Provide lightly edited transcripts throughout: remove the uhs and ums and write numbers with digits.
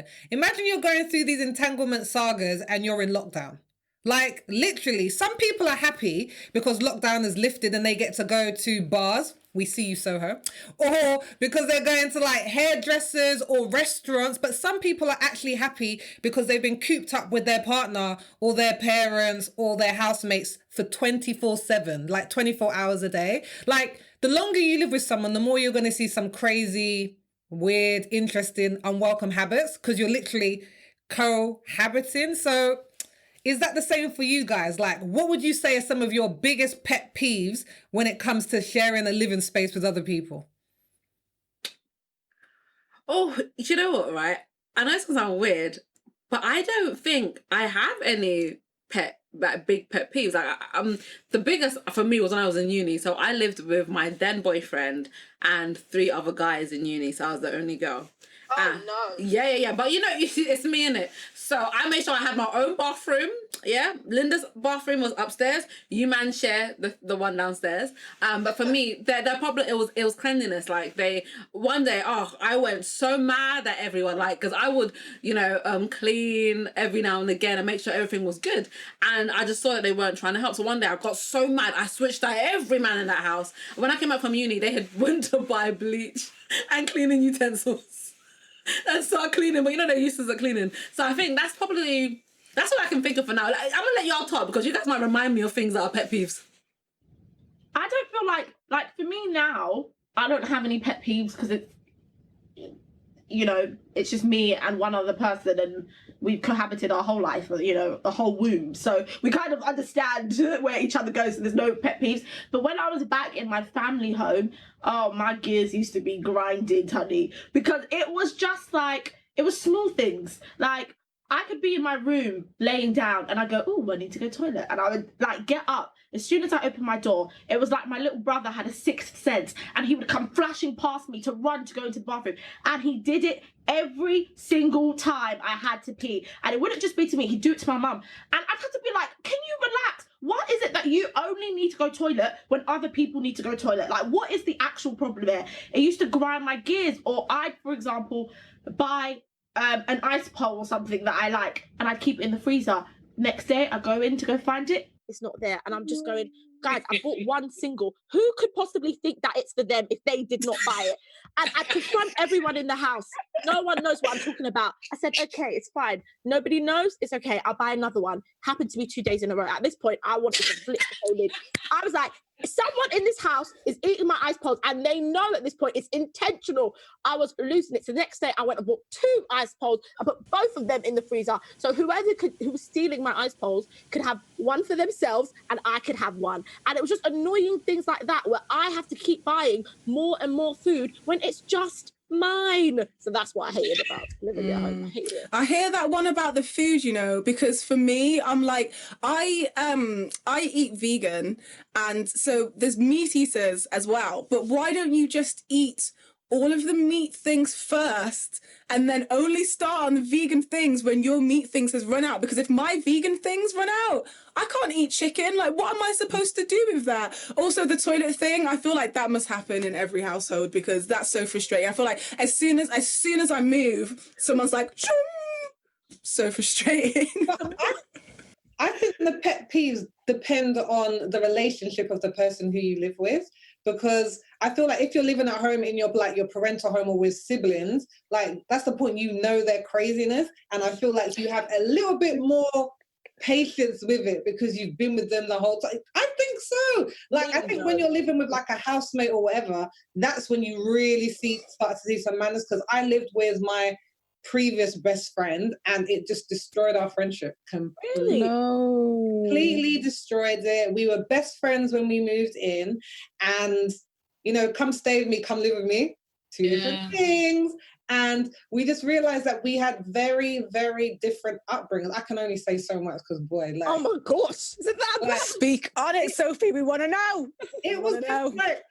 though. Imagine you're going through these entanglement sagas and you're in lockdown. Like, literally, some people are happy because lockdown is lifted and they get to go to bars. We see you, Soho. Or because they're going to like hairdressers or restaurants. But some people are actually happy because they've been cooped up with their partner or their parents or their housemates for 24/7, like 24 hours a day. Like, the longer you live with someone, the more you're going to see some crazy, weird, interesting, unwelcome habits because you're literally cohabiting. So is that the same for you guys? Like, what would you say are some of your biggest pet peeves when it comes to sharing a living space with other people? Oh, you know what, right? I know it's going to sound weird, but I don't think I have any big pet peeves. Like, the biggest for me was when I was in uni. So I lived with my then boyfriend and 3 other guys in uni. So I was the only girl. Oh, no. Yeah. But you know, it's me, innit? So I made sure I had my own bathroom. Yeah. Linda's bathroom was upstairs. You man share the one downstairs. But for me, their problem, it was cleanliness. Like one day, I went so mad at everyone. Like, cause I would, clean every now and again and make sure everything was good. And I just saw that they weren't trying to help. So one day I got so mad, I switched out every man in that house. When I came back from uni, they had went to buy bleach and cleaning utensils. And start cleaning, but they're used to cleaning. So I think that's what I can think of for now. Like, I'm gonna let y'all talk because you guys might remind me of things that are pet peeves. I don't feel like for me now, I don't have any pet peeves because it's just me and one other person, and we've cohabited our whole life, a whole womb. So we kind of understand where each other goes, and there's no pet peeves. But when I was back in my family home, oh, my gears used to be grinded, honey, because it was just like, it was small things. Like, I could be in my room laying down and I go, oh, I need to go to the toilet. And I would like get up. As soon as I opened my door, it was like my little brother had a sixth sense and he would come flashing past me to run to go into the bathroom. And he did it every single time I had to pee. And it wouldn't just be to me, he'd do it to my mum. And I'd have to be like, can you relax? What is it that you only need to go toilet when other people need to go toilet? Like, what is the actual problem there? It used to grind my gears. Or I'd, for example, buy an ice pole or something that I like, and I'd keep it in the freezer. Next day, I go in to go find it. It's not there. And I'm just going, guys, I bought one single. Who could possibly think that it's for them if they did not buy it? And I confront everyone in the house. No one knows what I'm talking about. I said, okay, it's fine. Nobody knows. It's okay. I'll buy another one. Happened to be 2 days in a row. At this point, I wanted to flip the whole lid. I was like, someone in this house is eating my ice poles, and they know at this point it's intentional. I was losing it. So the next day I went and bought 2 ice poles. I put both of them in the freezer. So who was stealing my ice poles could have one for themselves and I could have one. And it was just annoying things like that where I have to keep buying more and more food when it's just mine. So that's what I hated about living at home. I hate it. I hear that one about the food, because for me, I'm like, I eat vegan, and so there's meat eaters as well. But why don't you just eat all of the meat things first and then only start on the vegan things when your meat things has run out? Because if my vegan things run out, I can't eat chicken. Like, what am I supposed to do with that? Also, the toilet thing, I feel like that must happen in every household because that's so frustrating. I feel like as soon as I move, someone's like, Choom! So frustrating. I think the pet peeves depend on the relationship of the person who you live with. Because I feel like if you're living at home in your parental home or with siblings, like that's the point, their craziness. And I feel like you have a little bit more patience with it because you've been with them the whole time. I think so. Like, I think when you're living with like a housemate or whatever, that's when you really start to see some manners. Because I lived with my previous best friend and it just destroyed our friendship completely. No. Completely destroyed it. We were best friends when we moved in, and come stay with me, come live with me, 2 different things. And we just realized that we had very, very different upbringings. I can only say so much because, boy, like, oh my gosh, isn't that like, speak on it, Sophie? We want to know. It was like,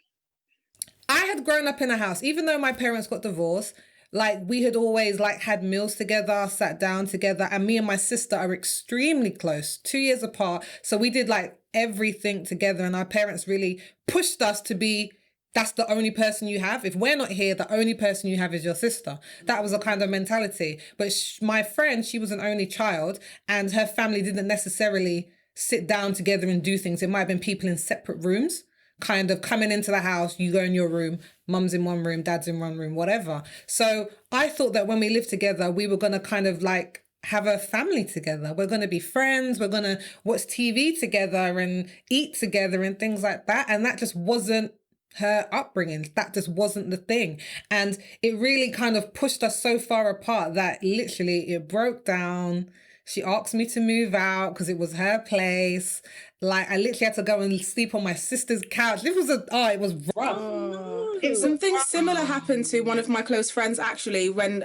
I had grown up in a house, even though my parents got divorced. Like, we had always had meals together, sat down together, and me and my sister are extremely close, 2 years apart. So we did everything together, and our parents really pushed us to be that's the only person you have. If we're not here, the only person you have is your sister. That was a kind of mentality. But my friend, she was an only child, and her family didn't necessarily sit down together and do things. It might have been people in separate rooms, kind of coming into the house, you go in your room, mum's in one room, dad's in one room, whatever. So I thought that when we lived together, we were going to kind of like have a family together. We're going to be friends. We're going to watch TV together and eat together and things like that. And that just wasn't her upbringing. That just wasn't the thing. And it really kind of pushed us so far apart that literally it broke down. She asked me to move out because it was her place. Like, I literally had to go and sleep on my sister's couch. It was rough. Something similar happened to one of my close friends, actually, when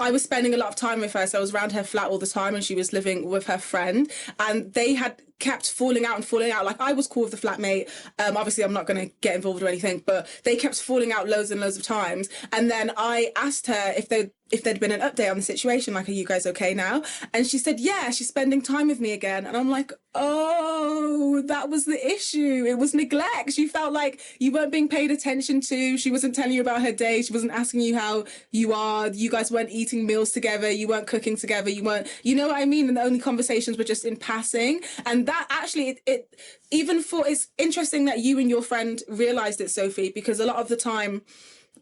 I was spending a lot of time with her. So I was around her flat all the time, and she was living with her friend. And they had kept falling out. Like, I was cool with the flatmate. Obviously, I'm not going to get involved or anything, but they kept falling out loads and loads of times. And then I asked her if there'd been an update on the situation, like, are you guys okay now? And she said, yeah, she's spending time with me again. And I'm like, oh, that was the issue. It was neglect. She felt like you weren't being paid attention to. She wasn't telling you about her day. She wasn't asking you how you are. You guys weren't eating meals together. You weren't cooking together. You know what I mean? And the only conversations were just in passing. And that actually, it's interesting that you and your friend realized it, Sophie, because a lot of the time,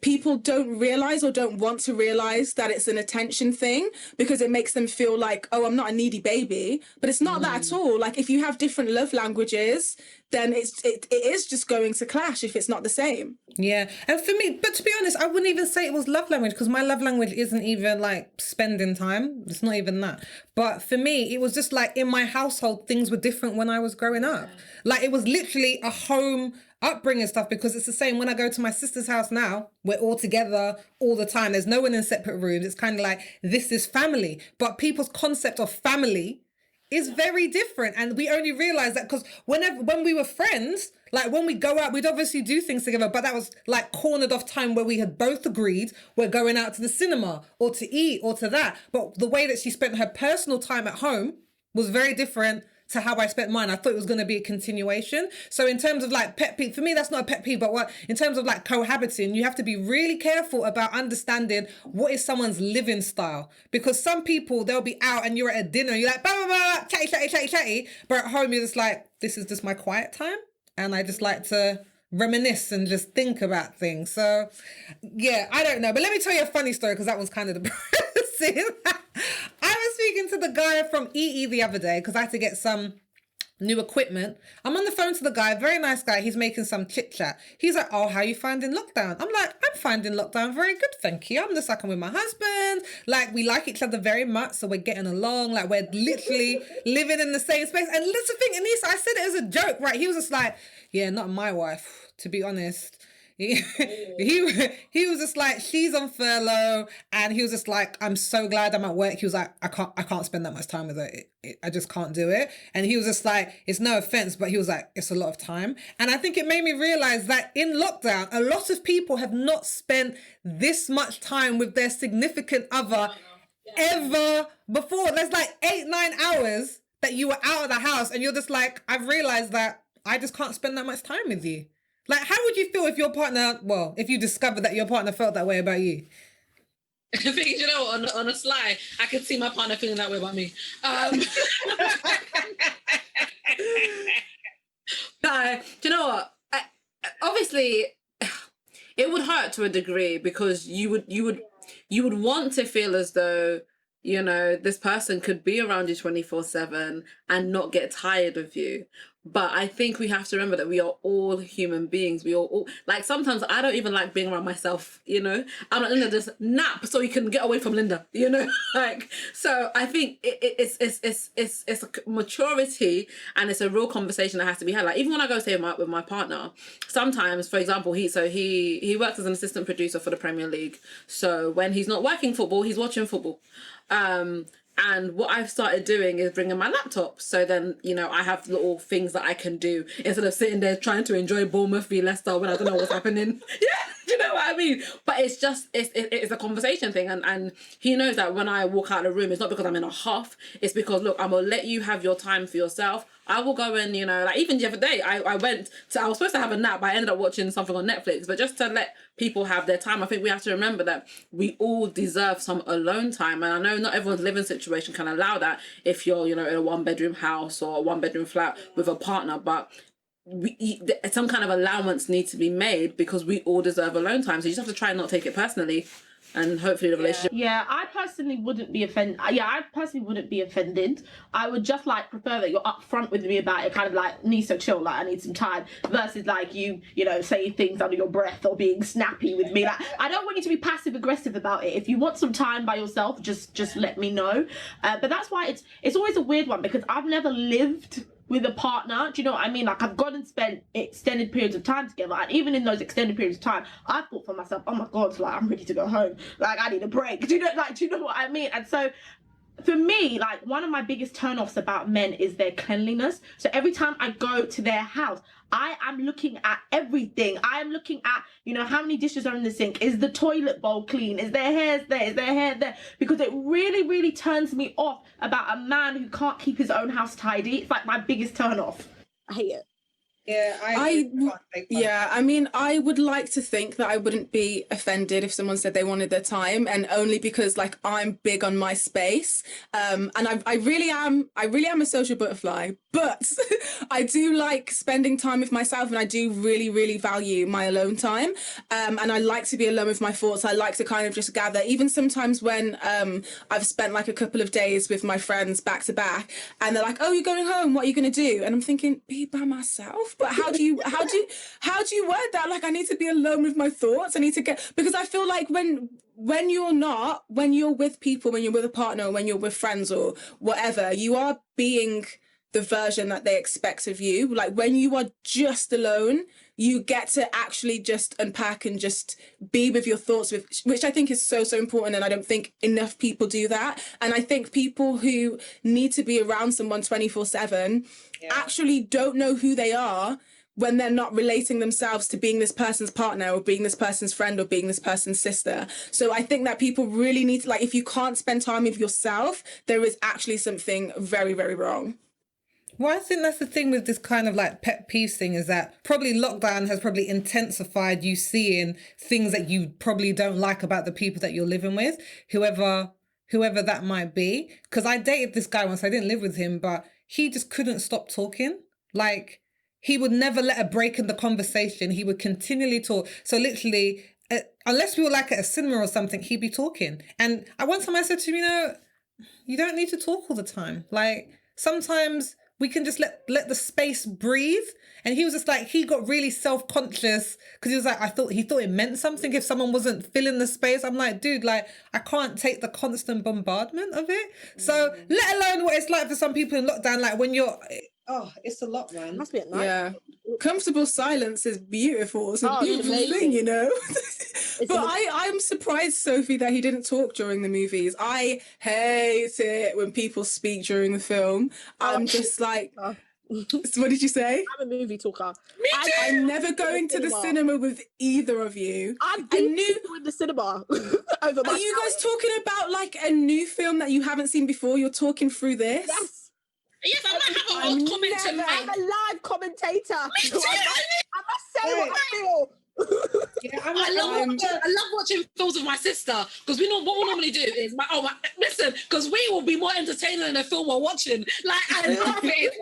people don't realize or don't want to realize that it's an attention thing because it makes them feel like, oh, I'm not a needy baby. But it's not that at all. Like, if you have different love languages, then it is just going to clash if it's not the same. Yeah. And for me, but to be honest, I wouldn't even say it was love language, because my love language isn't even like spending time. It's not even that. But for me, it was just like in my household, things were different when I was growing up. Like, it was literally a home upbringing stuff, because it's the same when I go to my sister's house now. We're all together all the time. There's no one in separate rooms. It's kind of like, this is family. But people's concept of family is very different. And we only realize that because when we were friends, like when we go out, we'd obviously do things together, but that was like cornered off time where we had both agreed we're going out to the cinema or to eat or to that. But the way that she spent her personal time at home was very different to how I spent mine. I thought it was going to be a continuation. So in terms of like pet peeve, for me, that's not a pet peeve, but in terms of like cohabiting, you have to be really careful about understanding what is someone's living style. Because some people, they'll be out and you're at a dinner, you're like, blah, blah, blah, chatty, chatty, chatty, chatty. But at home, you're just like, this is just my quiet time. And I just like to reminisce and just think about things. So yeah, I don't know. But let me tell you a funny story, because that one's kind of depressing. I was speaking to the guy from EE the other day because I had to get some new equipment. I'm on the phone to the guy, very nice guy. He's making some chit chat. He's like, oh, how you finding lockdown? I'm like, I'm finding lockdown very good, thank you. I'm just like, I'm with my husband. Like, we like each other very much, so we're getting along. Like, we're literally living in the same space. And let's think, Anissa, I said it as a joke, right? He was just like, yeah, not my wife, to be honest. He was just like, she's on furlough, and he was just like, I'm so glad I'm at work. He was like, I can't spend that much time with her. I just can't do it. And he was just like, it's no offense, but he was like, it's a lot of time. And I think it made me realize that in lockdown, a lot of people have not spent this much time with their significant other ever before. There's like 8-9 hours that you were out of the house, and you're just like, I've realized that I just can't spend that much time with you. Like, how would you feel if your partner, if you discovered that your partner felt that way about you? I think, you know, on a sly, I could see my partner feeling that way about me. No, do you know what? Obviously, it would hurt to a degree, because you would want to feel as though, you know, this person could be around you 24/7 and not get tired of you. But I think we have to remember that we are all human beings. We are all, like, sometimes I don't even like being around myself, you know? I'm like, Linda, just nap so you can get away from Linda, you know? Like, so I think it's a maturity, and it's a real conversation that has to be had. Like, even when I go stay with my partner, sometimes, for example, he works as an assistant producer for the Premier League. So when he's not working football, he's watching football. And what I've started doing is bringing my laptop. So then, you know, I have little things that I can do instead of sitting there trying to enjoy Bournemouth v Leicester when I don't know what's happening. Yeah. Do you know what I mean? But it's just, it's a conversation thing. And he knows that when I walk out of the room, it's not because I'm in a huff. It's because, look, I'm going to let you have your time for yourself. I will go and, you know, like even the other day, I was supposed to have a nap, but I ended up watching something on Netflix. But just to let people have their time, I think we have to remember that we all deserve some alone time. And I know not everyone's living situation can allow that if you're, you know, in a 1-bedroom house or a 1-bedroom flat with a partner. But some kind of allowance needs to be made because we all deserve alone time. So you just have to try and not take it personally, and hopefully the relationship. Yeah, I personally wouldn't be offended. I would just like prefer that you're upfront with me about it, kind of like, Anissa, chill, like I need some time, versus like you know, saying things under your breath or being snappy with me. Like, I don't want you to be passive aggressive about it. If you want some time by yourself, just let me know. But that's why it's always a weird one, because I've never lived with a partner. Do you know what I mean? Like, I've gone and spent extended periods of time together, and even in those extended periods of time, I thought for myself, oh my god, like I'm ready to go home, like I need a break. Do you know what I mean? And so for me, like, one of my biggest turn-offs about men is their cleanliness. So every time I go to their house, I am looking at everything. I am looking at, you know, how many dishes are in the sink? Is the toilet bowl clean? Is their hair there? Is their hair there? Because it really, really turns me off about a man who can't keep his own house tidy. It's like my biggest turn-off. I hate it. Yeah, I mean, I would like to think that I wouldn't be offended if someone said they wanted their time, and only because like I'm big on my space, and I really am a social butterfly, but I do like spending time with myself, and I do really, really value my alone time, and I like to be alone with my thoughts. I like to kind of just gather, even sometimes when I've spent like a couple of days with my friends back to back, and they're like, oh, you're going home, what are you going to do? And I'm thinking, be by myself. But how do you word that? Like, I need to be alone with my thoughts. I need to because I feel like when you're with people, when you're with a partner, or when you're with friends or whatever, you are being the version that they expect of you. Like, when you are just alone, you get to actually just unpack and just be with your thoughts, which I think is so, so important. And I don't think enough people do that. And I think people who need to be around someone 24/7 actually don't know who they are when they're not relating themselves to being this person's partner or being this person's friend or being this person's sister. So I think that people really need to, like, if you can't spend time with yourself, there is actually something very, very wrong. Well, I think that's the thing with this kind of like pet peeves thing, is that probably lockdown has probably intensified you seeing things that you probably don't like about the people that you're living with, whoever that might be. Because I dated this guy once, I didn't live with him, but he just couldn't stop talking. Like, he would never let a break in the conversation. He would continually talk. So literally, unless we were like at a cinema or something, he'd be talking. And one time I said to him, you know, you don't need to talk all the time. Like, sometimes we can just let the space breathe. And he was just like, he got really self-conscious because he was like, he thought it meant something if someone wasn't filling the space. I'm like, dude, like, I can't take the constant bombardment of it. So let alone what it's like for some people in lockdown, like when you're, it's a lot, man. It must be at night. Yeah. Comfortable silence is beautiful. It's a beautiful thing, you know. But I'm surprised, Sophie, that he didn't talk during the movies. I hate it when people speak during the film. I'm just like, so what did you say? I'm a movie talker. Me too. I'm never going to the cinema with either of you. I'm in the cinema. Over Are you guys talking about like a new film that you haven't seen before? You're talking through this? Yes. Yes, I might have a comment to make. I'm a live commentator. Me too. I must say what I feel. Yeah, I love watching films with my sister, because we know what we normally do is listen, because we will be more entertaining in a film we're watching. Like, I love it.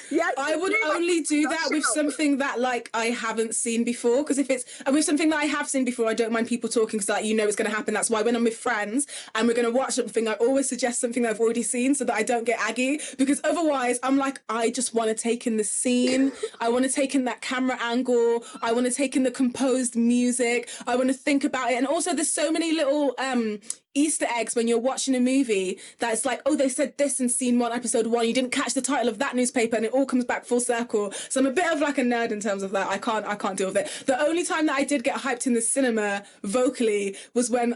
Yeah, I would only do that with something that like I haven't seen before, because if it's with something that I have seen before, I don't mind people talking, because like, you know, it's going to happen. That's why when I'm with friends and we're going to watch something, I always suggest something that I've already seen so that I don't get aggy, because otherwise I'm like, I just want to take in the scene. I want to take in that camera angle. I want to take in the composed music. I want to think about it. And also there's so many little Easter eggs when you're watching a movie that's like, oh, they said this in scene 1, episode 1. You didn't catch the title of that newspaper, and it all comes back full circle. So I'm a bit of like a nerd in terms of that. I can't deal with it. The only time that I did get hyped in the cinema vocally was when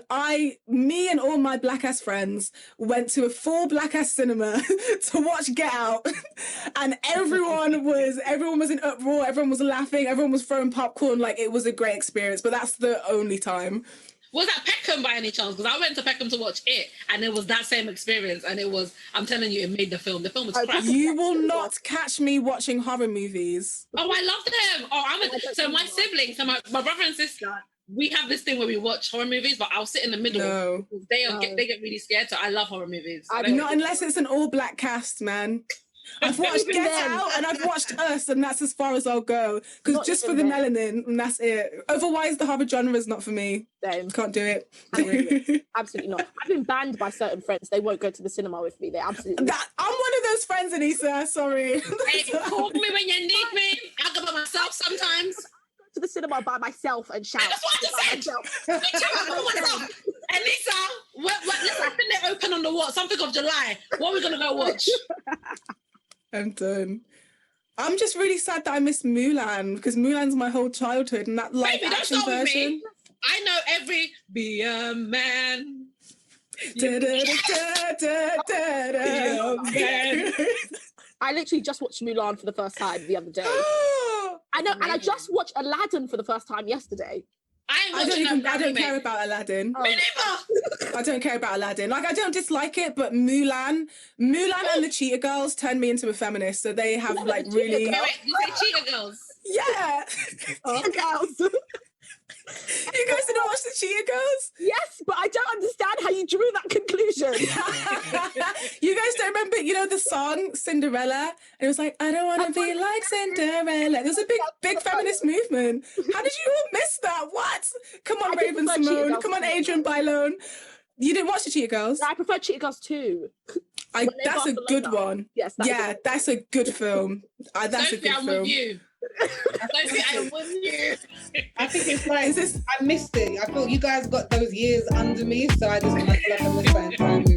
me and all my black ass friends went to a full black ass cinema to watch Get Out, and everyone was in uproar. Everyone was laughing. Everyone was throwing popcorn. Like, it was a great experience. But that's the only time. Was that Peckham by any chance? Because I went to Peckham to watch it, and it was that same experience. And it was, I'm telling you, it made the film. The film was crap. You will not catch me watching horror movies. Oh, I love them. Oh, so my siblings, so my brother and sister, we have this thing where we watch horror movies, but I'll sit in the middle. No. They get really scared. So I love horror movies. Not unless it's an all-black cast, man. I've watched Get Out and I've watched Us, and that's as far as I'll go. Because just for the melanin, and that's it. Otherwise, the horror genre is not for me. Same. Can't do it. Absolutely not. I've been banned by certain friends. They won't go to the cinema with me. They absolutely. I'm one of those friends, Anissa. Sorry. Hey, call me when you need me. I'll go by myself sometimes. To the cinema by myself and shout. That's what I just said. Anissa, listen, I think they open on the what? Something of July. What are we gonna go watch? I'm done. I'm just really sad that I missed Mulan, because Mulan's my whole childhood, and that live action version. I know every be a man. I literally just watched Mulan for the first time the other day. I know, and I just watched Aladdin for the first time yesterday. I don't care about Aladdin. Me neither. I don't care about Aladdin. Like, I don't dislike it, but Mulan and the Cheetah Girls turned me into a feminist. So they have like really. Wait, you say Cheetah Girls? Yeah. Girls. You guys didn't watch the Cheetah Girls? Yes, but I don't understand how you drew that conclusion. You guys don't remember, the song Cinderella? And it was like, I don't want to be like Cinderella. There's a big feminist movement. How did you all miss that? What? Come on, Raven Simone. Come on, Adrian Bylone. You didn't watch the Cheetah Girls? I prefer Cheetah Girls too. That's a good one. Yes. That's a good film. That's Sophie, a good I'm film. with you. Sophie, I am with you. I think it's like, I missed it. I thought you guys got those years under me, so I just feel like I'm just trying to move